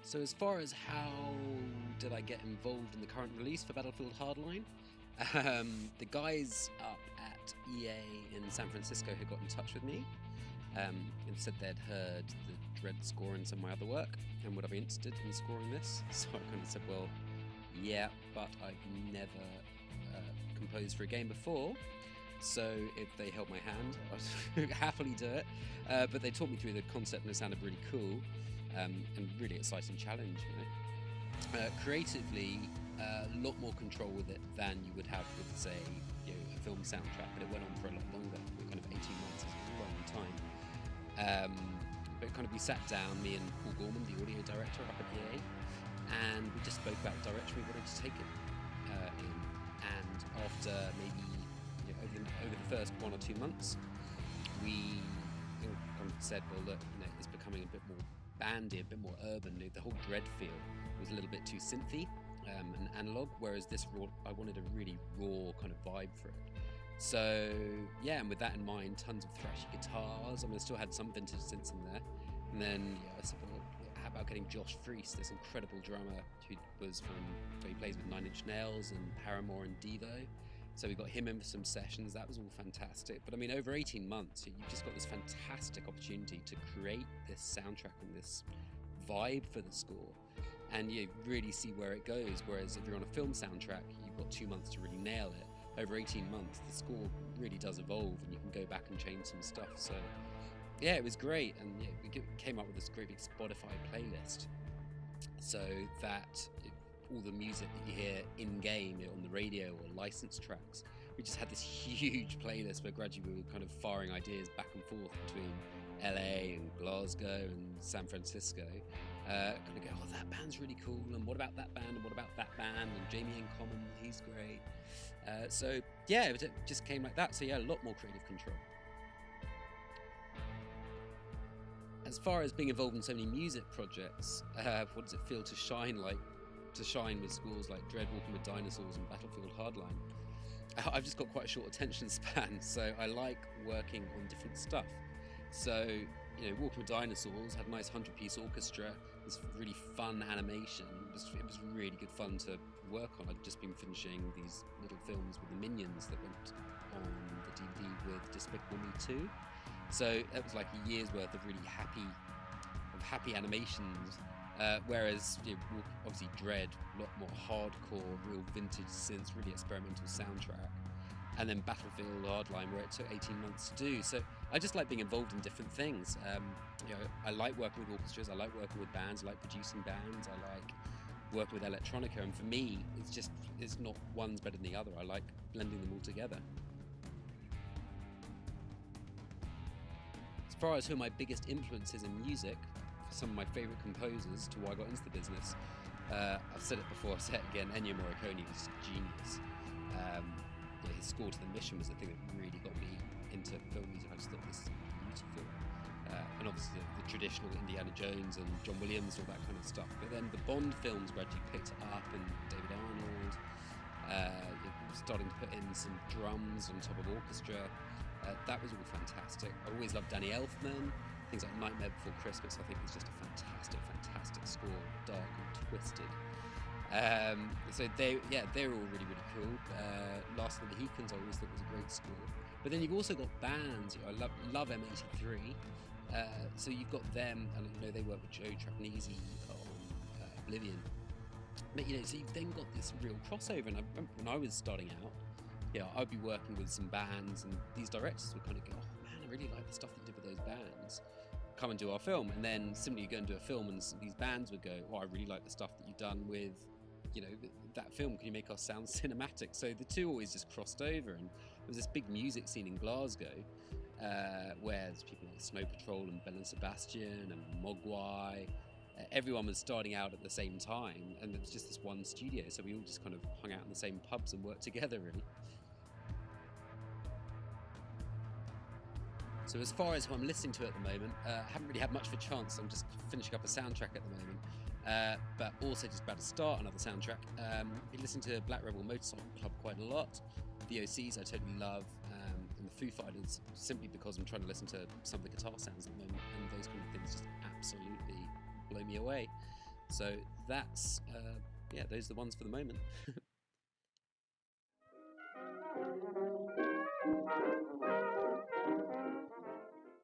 So as far as how did I get involved in the current release for Battlefield Hardline, the guys up at EA in San Francisco had got in touch with me and said they'd heard the Dread score in some of my other work and would I be interested in scoring this. So I kind of said, well, yeah, but I've never composed for a game before. So if they held my hand, I'd happily do it. But they taught me through the concept and it sounded really cool and really exciting challenge. You know? Creatively, a lot more control with it than you would have with, say, a film soundtrack. But it went on for a lot longer. Kind of 18 months is a long time. But kind of we sat down, me and Paul Gorman, the audio director up at EA, and we just spoke about the direction we wanted to take it in. And after maybe over the first 1 or 2 months, we kind of said, well, look, it's becoming a bit more bandy, a bit more urban. The whole Dread feel was a little bit too synthy and analog, whereas this I wanted a really raw kind of vibe for it. So yeah, and with that in mind, tons of thrashy guitars. I mean, I still had some vintage synths in there. And then I said, well, how about getting Josh Freese, this incredible drummer who he plays with Nine Inch Nails and Paramore and Devo. So we got him in for some sessions. That was all fantastic. But I mean, over 18 months, you've just got this fantastic opportunity to create this soundtrack and this vibe for the score. And you really see where it goes. Whereas if you're on a film soundtrack, you've got 2 months to really nail it. Over 18 months, the score really does evolve and you can go back and change some stuff. So yeah, it was great. And we came up with this great big Spotify playlist so that all the music that you hear in-game on the radio or licensed tracks, we just had this huge playlist where gradually we were kind of firing ideas back and forth between LA and Glasgow and San Francisco. Kind of go, oh, that band's really cool, and what about that band, and what about that band, and Jamie in Common, he's great. So yeah, it just came like that. So yeah, a lot more creative control. As far as being involved in so many music projects, what does it feel to shine with scores like Dread, Walking with Dinosaurs and Battlefield Hardline? I've just got quite a short attention span, so I like working on different stuff. So, Walking with Dinosaurs had a nice 100-piece orchestra, this really fun animation. It was really good fun to work on. I'd just been finishing these little films with the Minions that went on the DVD with Despicable Me 2. So that was like a year's worth of really happy animations. Whereas obviously Dread, a lot more hardcore, real vintage synths, really experimental soundtrack, and then Battlefield Hardline, where it took 18 months to do. So I just like being involved in different things. I like working with orchestras, I like working with bands, I like producing bands, I like working with electronica, and for me it's not one's better than the other. I like blending them all together. As far as who are my biggest influences in music, some of my favourite composers to why I got into the business. I've said it before, I'll say it again, Ennio Morricone is a genius. His score to The Mission was the thing that really got me into film music. I just thought this is beautiful. And obviously the traditional Indiana Jones and John Williams, all that kind of stuff. But then the Bond films gradually picked it up, and David Arnold, starting to put in some drums on top of orchestra. That was all fantastic. I always loved Danny Elfman. Things like Nightmare Before Christmas, I think, is just a fantastic score, dark and twisted. So they're all really, really cool. Last of the Mohicans, I always thought was a great score. But then you've also got bands. I love M83. So you've got them, and they work with Joe Trapanese on Oblivion. But so you've then got this real crossover. And I remember when I was starting out, I'd be working with some bands, and these directors would kind of go, oh man, I really like the stuff that you did with those bands. Come and do our film. And then similarly, you go and do a film, and these bands would go, oh, I really like the stuff that you've done with, that film. Can you make us sound cinematic? So the two always just crossed over, and there was this big music scene in Glasgow where there's people like Snow Patrol and Bell and Sebastian and Mogwai. Everyone was starting out at the same time, and it was just this one studio, so we all just kind of hung out in the same pubs and worked together, really. So as far as who I'm listening to at the moment, I haven't really had much of a chance. I'm just finishing up a soundtrack at the moment, but also just about to start another soundtrack. I've been listening to Black Rebel Motorcycle Club quite a lot. The OCs I totally love, and the Foo Fighters, simply because I'm trying to listen to some of the guitar sounds at the moment, and those kind of things just absolutely blow me away. So that's, yeah, those are the ones for the moment.